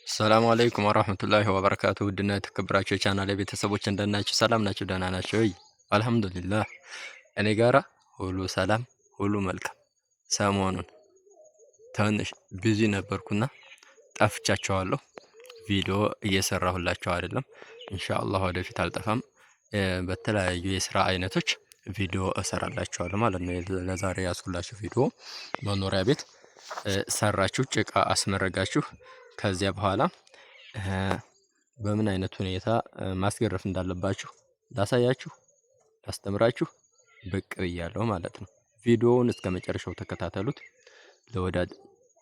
ሰላም አለይኩም ወራህመቱላሂ ወበረካቱ። ውድና የተከበራችሁ የቻናሌ ቤተሰቦች እንደናችሁ? ሰላም ናችሁ? ደህና ናችሁ ወይ? አልሐምዱሊላህ እኔ ጋራ ሁሉ ሰላም፣ ሁሉ መልካም። ሰሞኑን ትንሽ ቢዚ ነበርኩና ጠፍቻቸዋለሁ። ቪዲዮ እየሰራሁላቸው አይደለም። ኢንሻአላህ ወደፊት አልጠፋም። በተለያዩ የስራ አይነቶች ቪዲዮ እሰራላችኋለሁ ማለት ነው። ለዛሬ ያስኩላችሁ ቪዲዮ መኖሪያ ቤት ሰራችሁ፣ ጭቃ አስመረጋችሁ፣ ከዚያ በኋላ በምን አይነት ሁኔታ ማስገረፍ እንዳለባችሁ ላሳያችሁ፣ ላስተምራችሁ ብቅ ብያለሁ ማለት ነው። ቪዲዮውን እስከ መጨረሻው ተከታተሉት።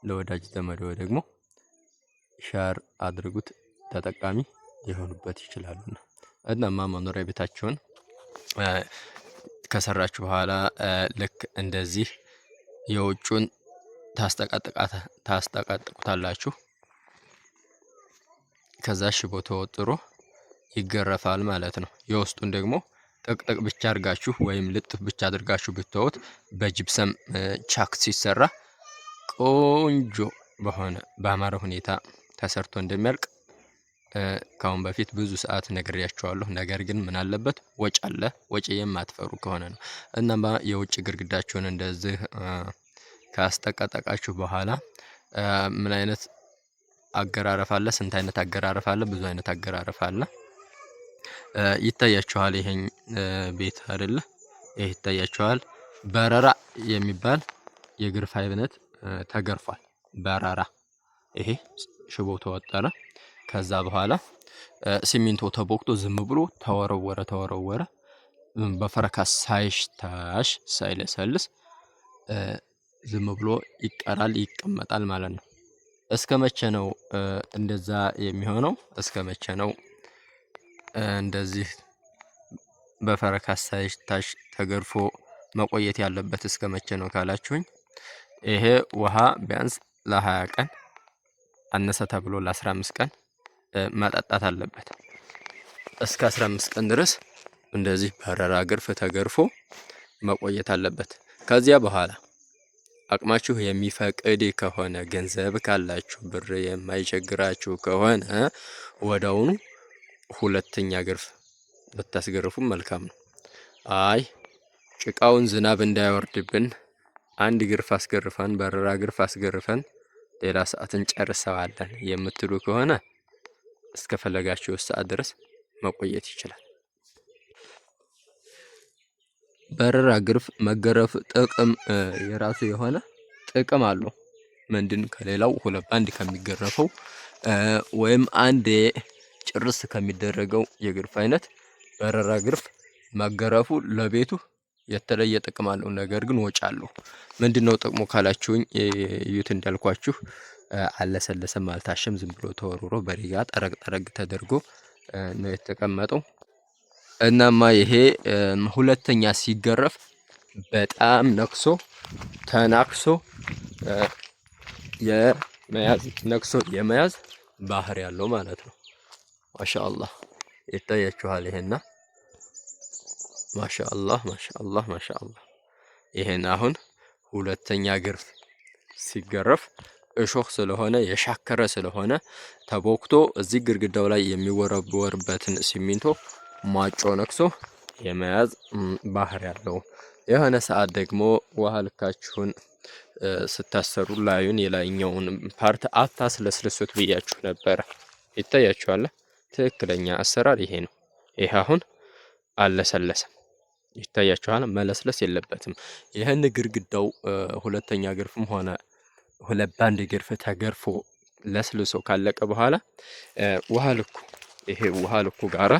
ለወዳጅ ዘመዶ ደግሞ ሻር አድርጉት፣ ተጠቃሚ ሊሆኑበት ይችላሉና። እናማ መኖሪያ ቤታችሁን ከሰራችሁ በኋላ ልክ እንደዚህ የውጩን ታስጠቃጥቁታላችሁ። ከዛ ሽቦ ተወጥሮ ይገረፋል ማለት ነው። የውስጡን ደግሞ ጥቅጥቅ ብቻ አድርጋችሁ ወይም ልጥፍ ብቻ አድርጋችሁ ብትተውት በጅብሰም ቻክ ሲሰራ ቆንጆ በሆነ ባማረ ሁኔታ ተሰርቶ እንደሚያልቅ ካሁን በፊት ብዙ ሰዓት ነግሬያችኋለሁ። ነገር ግን ምን አለበት ወጭ አለ። ወጭ የማትፈሩ ከሆነ ነው። እናማ የውጭ ግድግዳችሁን እንደዚህ ካስጠቀጠቃችሁ በኋላ ምን አይነት አገራረፍ አለ? ስንት አይነት አገራረፍ አለ? ብዙ አይነት አገራረፍ አለ። ይታያችኋል። ይሄን ቤት አይደለ? ይሄ ይታያችኋል። በረራ የሚባል የግርፍ አይነት ተገርፏል። በረራ ይሄ ሽቦ ተወጠረ። ከዛ በኋላ ሲሚንቶ ተቦክቶ ዝም ብሎ ተወረወረ። በፈረካስ ሳይሽታሽ ሳይለሰልስ ዝም ብሎ ይቀራል፣ ይቀመጣል ማለት ነው። እስከ መቼ ነው እንደዛ የሚሆነው? እስከ መቼ ነው እንደዚህ በፈረካስ ሳይሽታሽ ተገርፎ መቆየት ያለበት? እስከ መቼ ነው ካላችሁኝ፣ ይሄ ውሃ ቢያንስ ለ20 ቀን አነሰ ተብሎ ለ15 ቀን መጠጣት አለበት። እስከ 15 ቀን ድረስ እንደዚህ በረራ ግርፍ ተገርፎ መቆየት አለበት። ከዚያ በኋላ አቅማችሁ የሚፈቅድ ከሆነ ገንዘብ ካላችሁ ብር የማይቸግራችሁ ከሆነ ወዳውኑ ሁለተኛ ግርፍ ብታስገርፉ መልካም ነው። አይ ጭቃውን ዝናብ እንዳይወርድብን አንድ ግርፍ አስገርፈን በረራ ግርፍ አስገርፈን ሌላ ሰዓት እንጨርሰዋለን የምትሉ ከሆነ እስከፈለጋችሁ ሰዓት ድረስ መቆየት ይችላል። በረራ ግርፍ መገረፍ ጥቅም የራሱ የሆነ ጥቅም አለው። ምንድን ከሌላው ሁለት ባንድ ከሚገረፈው ወይም አንዴ ጭርስ ከሚደረገው የግርፍ አይነት በረራ ግርፍ መገረፉ ለቤቱ የተለየ ጥቅም አለው። ነገር ግን ወጪ አለው። ምንድነው ጥቅሙ ካላችሁኝ፣ እዩት እንዳልኳችሁ አለሰለሰም አልታሸም፣ ዝም ብሎ ተወርውሮ በሪጋ ጠረግ ተደርጎ ነው የተቀመጠው። እናማ ይሄ ሁለተኛ ሲገረፍ በጣም ነክሶ ተናክሶ የመያዝ ባህሪ ያለው ማለት ነው። ማሻአላህ ይታያችኋል። ይሄና ማሻአላህ ይሄን አሁን ሁለተኛ ግርፍ ሲገረፍ እሾህ ስለሆነ የሻከረ ስለሆነ ተቦክቶ እዚህ ግድግዳው ላይ የሚወረወርበትን ሲሚንቶ ማጮ ነክሶ የመያዝ ባህሪ ያለው። የሆነ ሰዓት ደግሞ ውሃ ልካችሁን ስታሰሩ ላዩን የላይኛውን ፓርት አታስለስልሱት ብያችሁ ነበረ። ይታያችኋል። ትክክለኛ አሰራር ይሄ ነው። ይሄ አሁን አለሰለሰም። ይታያችኋል። መለስለስ የለበትም። ይህን ግድግዳው ሁለተኛ ግርፍም ሆነ ሁለት ባንድ ግርፍ ተገርፎ ለስልሶ ካለቀ በኋላ ውሃ ልኩ ይሄ ውሃ ልኩ ጋራ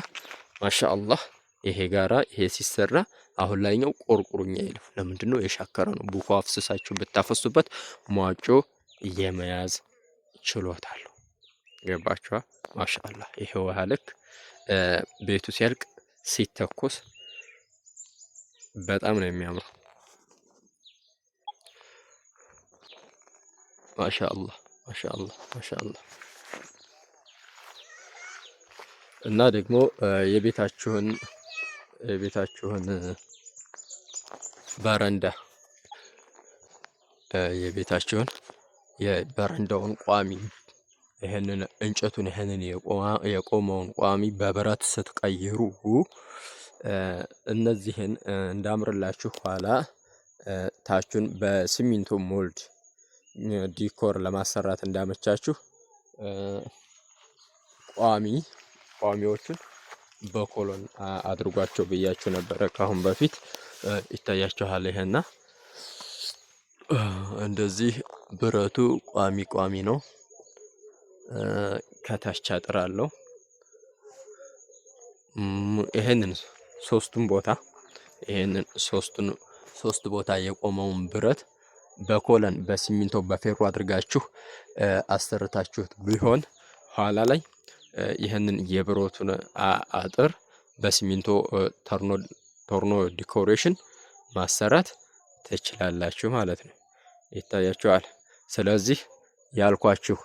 ማሻአላህ ይሄ ጋራ ይሄ ሲሰራ አሁን ላይኛው ቆርቁሩኛ ይለው ለምንድነው? የሻከረ ነው። ቡኮ አፍስሳችሁ ብታፈሱበት ሟጮ የመያዝ ችሎታ አለው። ገባችኋ? ማሻአላህ ይሄ ውሃ ልክ ቤቱ ሲያልቅ ሲተኮስ በጣም ነው የሚያምረው። ማሻአላህ እና ደግሞ የቤታችሁን በረንዳ የበረንዳውን ቋሚ ይህንን እንጨቱን ይህንን የቆመውን ቋሚ በብረት ስትቀይሩ እነዚህን እንዳምርላችሁ ኋላ ታቹን በሲሚንቶ ሞልድ ዲኮር ለማሰራት እንዳመቻችሁ ቋሚዎቹን በኮሎን አድርጓቸው ብያችሁ ነበረ ካሁን በፊት ይታያችኋል። ይሄና እንደዚህ ብረቱ ቋሚ ነው። ከታች አጥር አለው። ይሄንን ሶስት ቦታ የቆመውን ብረት በኮለን በሲሚንቶ በፌሮ አድርጋችሁ አሰርታችሁት ቢሆን ኋላ ላይ ይህንን የብረቱን አጥር በሲሚንቶ ቶርኖ ዲኮሬሽን ማሰራት ትችላላችሁ ማለት ነው። ይታያችኋል። ስለዚህ ያልኳችሁ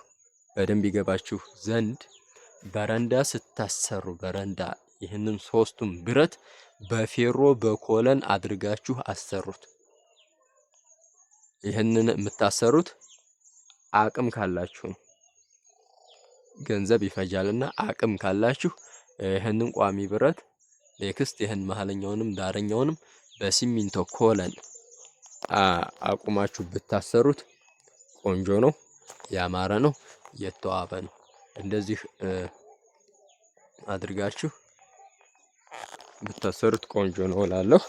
በደንብ ይገባችሁ ዘንድ በረንዳ ስታሰሩ ይህንን ሶስቱም ብረት በፌሮ በኮለን አድርጋችሁ አሰሩት። ይህንን የምታሰሩት አቅም ካላችሁ ነው። ገንዘብ ይፈጃልና አቅም ካላችሁ ይህንን ቋሚ ብረት ኔክስት ይህን መሀለኛውንም ዳረኛውንም በሲሚንቶ ኮለን አቁማችሁ ብታሰሩት ቆንጆ ነው፣ ያማረ ነው፣ የተዋበ ነው። እንደዚህ አድርጋችሁ ብታሰሩት ቆንጆ ነው እላለሁ።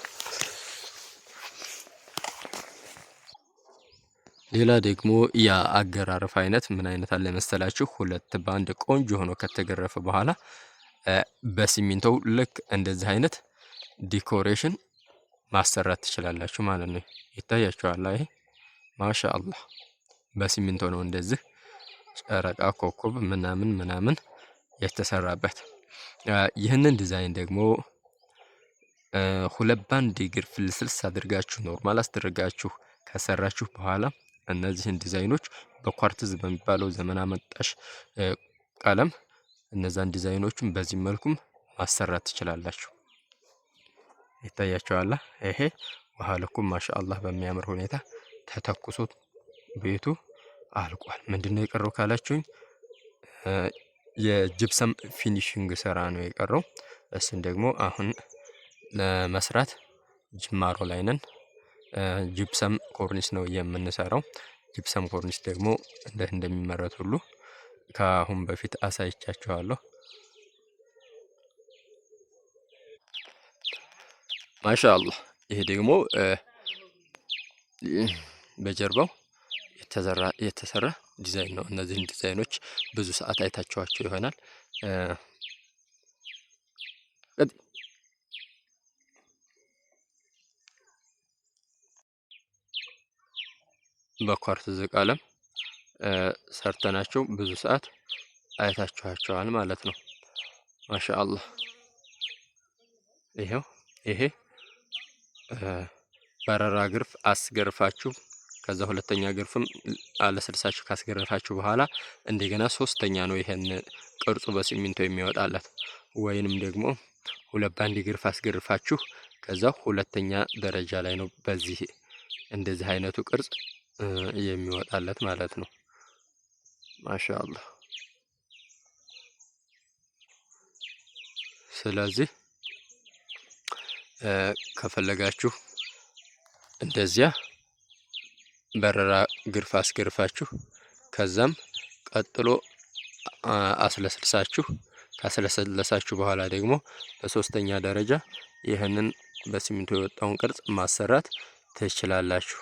ሌላ ደግሞ የአገራረፍ አይነት ምን አይነት አለ መሰላችሁ? ሁለት ባንድ ቆንጆ ሆኖ ከተገረፈ በኋላ በሲሚንቶው ልክ እንደዚህ አይነት ዲኮሬሽን ማሰራት ትችላላችሁ ማለት ነው። ይታያችኋል። ይሄ ማሻአላህ በሲሚንቶ ነው እንደዚህ ጨረቃ ኮከብ ምናምን የተሰራበት። ይህንን ዲዛይን ደግሞ ሁለት ባንድ እግር ፍልስልስ አድርጋችሁ ኖርማል አስደርጋችሁ ከሰራችሁ በኋላ እነዚህን ዲዛይኖች በኳርትዝ በሚባለው ዘመን አመጣሽ ቀለም እነዛን ዲዛይኖችን በዚህ መልኩም ማሰራት ትችላላችሁ። ይታያችኋል። ይሄ ውሃ ልኩም ማሻአላህ በሚያምር ሁኔታ ተተኩሶ ቤቱ አልቋል። ምንድነው የቀረው ካላችሁኝ የጅብሰም ፊኒሺንግ ስራ ነው የቀረው። እሱን ደግሞ አሁን ለመስራት ጅማሮ ላይ ነን። ጅብሰም ኮርኒስ ነው የምንሰራው። ጅብሰም ኮርኒስ ደግሞ እንደሚመረት ሁሉ ከአሁን በፊት አሳይቻችኋለሁ። ማሻአላህ ይሄ ደግሞ በጀርባው የተሰራ ዲዛይን ነው። እነዚህን ዲዛይኖች ብዙ ሰዓት አይታችኋቸው ይሆናል። በኳርትዝ ቀለም ሰርተናቸው ብዙ ሰዓት አይታችኋቸዋል ማለት ነው። ማሻአላህ ይሄ በረራ ግርፍ አስገርፋችሁ ከዛ ሁለተኛ ግርፍም አለስልሳችሁ ካስገረፋችሁ በኋላ እንደገና ሶስተኛ ነው ይሄን ቅርጹ በሲሚንቶ የሚወጣለት። ወይንም ደግሞ ሁለት ባንድ ግርፍ አስገርፋችሁ ከዛ ሁለተኛ ደረጃ ላይ ነው በዚህ እንደዚህ አይነቱ ቅርጽ የሚወጣለት ማለት ነው። ማሻአላህ ስለዚህ ከፈለጋችሁ እንደዚያ በረራ ግርፍ አስገርፋችሁ ከዛም ቀጥሎ አስለስልሳችሁ ካስለሰለሳችሁ በኋላ ደግሞ በሶስተኛ ደረጃ ይህንን በሲሚንቶ የወጣውን ቅርጽ ማሰራት ትችላላችሁ።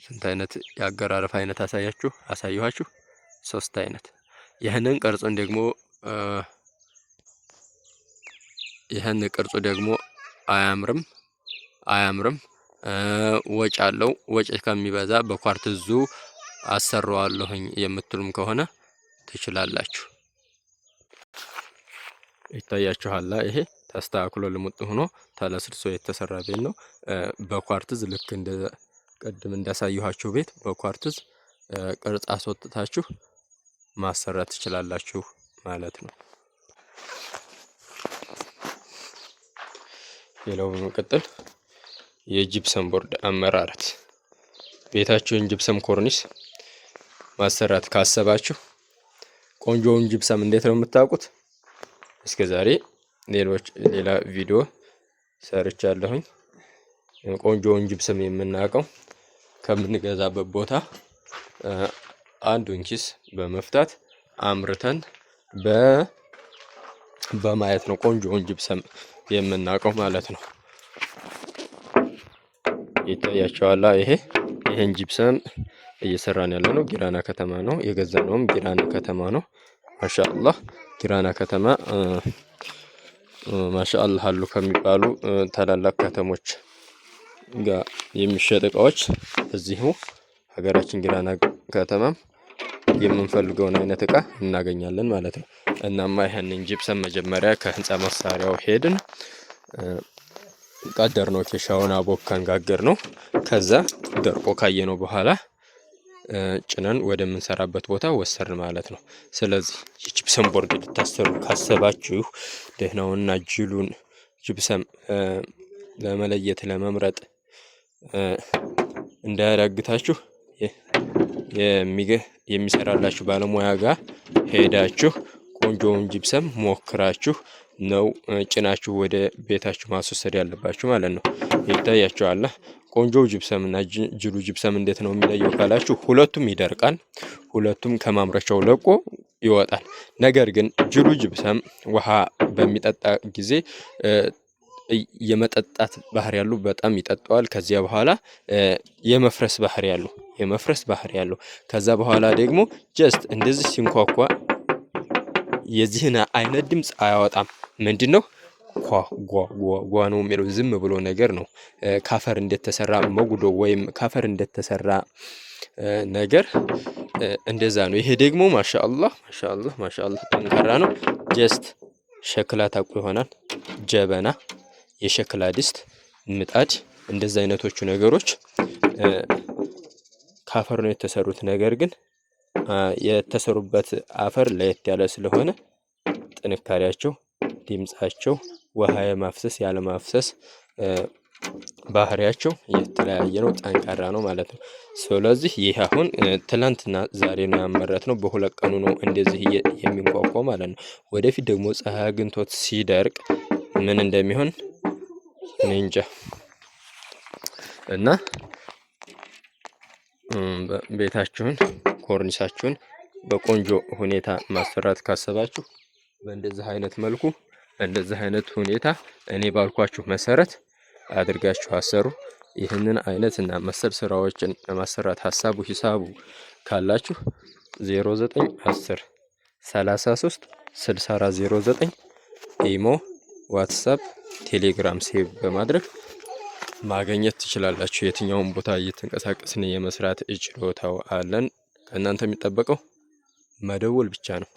ስንት አይነት የአገራረፍ አይነት አሳየኋችሁ? 3 አይነት። ይህንን ቅርጹ ደግሞ አያምርም ወጭ አለው። ወጭ ከሚበዛ በኳርትዙ አሰራዋለሁኝ የምትሉም ከሆነ ትችላላችሁ። ይታያችኋል። ይሄ ተስተካክሎ ልሙጥ ሆኖ ተለስልሶ የተሰራ ቤት ነው። በኳርትዝ ልክ እንደ ቀድም እንዳሳየኋችሁ ቤት በኳርትዝ ቅርጽ አስወጥታችሁ ማሰራት ትችላላችሁ ማለት ነው። ሌላው በመቀጠል የጂፕሰም ቦርድ አመራረት ቤታችሁን ጂፕሰም ኮርኒስ ማሰራት ካሰባችሁ ቆንጆውን ጅብሰም እንዴት ነው የምታውቁት? እስከዛሬ ሌላ ቪዲዮ ሰርቻለሁኝ። ቆንጆውን ጅብሰም የምናውቀው ከምንገዛበት ቦታ አንዱን ኪስ በመፍታት አምርተን በማየት ነው ቆንጆውን ጅብሰም የምናውቀው ማለት ነው። ይታያቸዋል። ይሄን ጅብሰም እየሰራን ያለ ነው ጊራና ከተማ ነው። የገዛነውም ጊራና ከተማ ነው። ማሻአላህ ጊራና ከተማ ማሻአላህ አሉ ከሚባሉ ታላላቅ ከተሞች ጋር የሚሸጥ እቃዎች እዚሁ ሀገራችን ጊራና ከተማም የምንፈልገውን አይነት እቃ እናገኛለን ማለት ነው። እናማ ይሄንን ጅብሰም መጀመሪያ ከህንፃ መሳሪያው ሄድን፣ ቀደር ነው፣ ኬሻውን አቦካን፣ ጋገር ነው። ከዛ ደርቆ ካየነው በኋላ ጭነን ወደምንሰራበት ቦታ ወሰርን ማለት ነው። ስለዚህ የጅብሰም ቦርድ ልታሰሩ ካሰባችሁ ደህናውና ጅሉን ጅብሰም ለመለየት ለመምረጥ እንዳያዳግታችሁ የሚሰራላችሁ ባለሙያ ጋር ሄዳችሁ ቆንጆውን ጅብሰም ሞክራችሁ ነው ጭናችሁ ወደ ቤታችሁ ማስወሰድ ያለባችሁ ማለት ነው። ይታያችኋል። ቆንጆ ጅብሰም እና ጅሉ ጅብሰም እንዴት ነው የሚለየው ካላችሁ፣ ሁለቱም ይደርቃል፣ ሁለቱም ከማምረቻው ለቆ ይወጣል። ነገር ግን ጅሉ ጅብሰም ውሃ በሚጠጣ ጊዜ የመጠጣት ባህሪ ያለው በጣም ይጠጣዋል። ከዚያ በኋላ የመፍረስ ባህሪ ያለው ከዛ በኋላ ደግሞ ጀስት እንደዚህ ሲንኳኳ የዚህን አይነት ድምፅ አያወጣም። ምንድነው ጓ ነው የሚለው፣ ዝም ብሎ ነገር ነው። ካፈር እንደተሰራ መጉዶ ወይም ካፈር እንደተሰራ ነገር እንደዛ ነው። ይሄ ደግሞ ማሻአላህ ጠንካራ ነው። ጀስት ሸክላ ታውቁ ይሆናል። ጀበና፣ የሸክላ ድስት፣ ምጣድ፣ እንደዛ አይነቶቹ ነገሮች ካፈር ነው የተሰሩት። ነገር ግን የተሰሩበት አፈር ለየት ያለ ስለሆነ ጥንካሬያቸው፣ ድምጻቸው፣ ውሃ የማፍሰስ ያለ ማፍሰስ ባህሪያቸው የተለያየ ነው። ጠንካራ ነው ማለት ነው። ስለዚህ ይህ አሁን ትላንትና ዛሬ ነው ያመረት ነው። በሁለት ቀኑ ነው እንደዚህ የሚንቋቋው ማለት ነው። ወደፊት ደግሞ ፀሐይ አግኝቶት ሲደርቅ ምን እንደሚሆን እኔ እንጃ። እና ቤታችሁን ኮርኒሳችሁን በቆንጆ ሁኔታ ማሰራት ካሰባችሁ በእንደዚህ አይነት መልኩ በእንደዚህ አይነት ሁኔታ እኔ ባልኳችሁ መሰረት አድርጋችሁ አሰሩ። ይህንን አይነት እና መሰል ስራዎችን ለማሰራት ሂሳቡ ካላችሁ 0910 33 6409 ኢሞ፣ ዋትስአፕ፣ ቴሌግራም ሴቭ በማድረግ ማግኘት ትችላላችሁ። የትኛውን ቦታ እየተንቀሳቀስን የመስራት ችሎታው አለን። ከእናንተ የሚጠበቀው መደወል ብቻ ነው።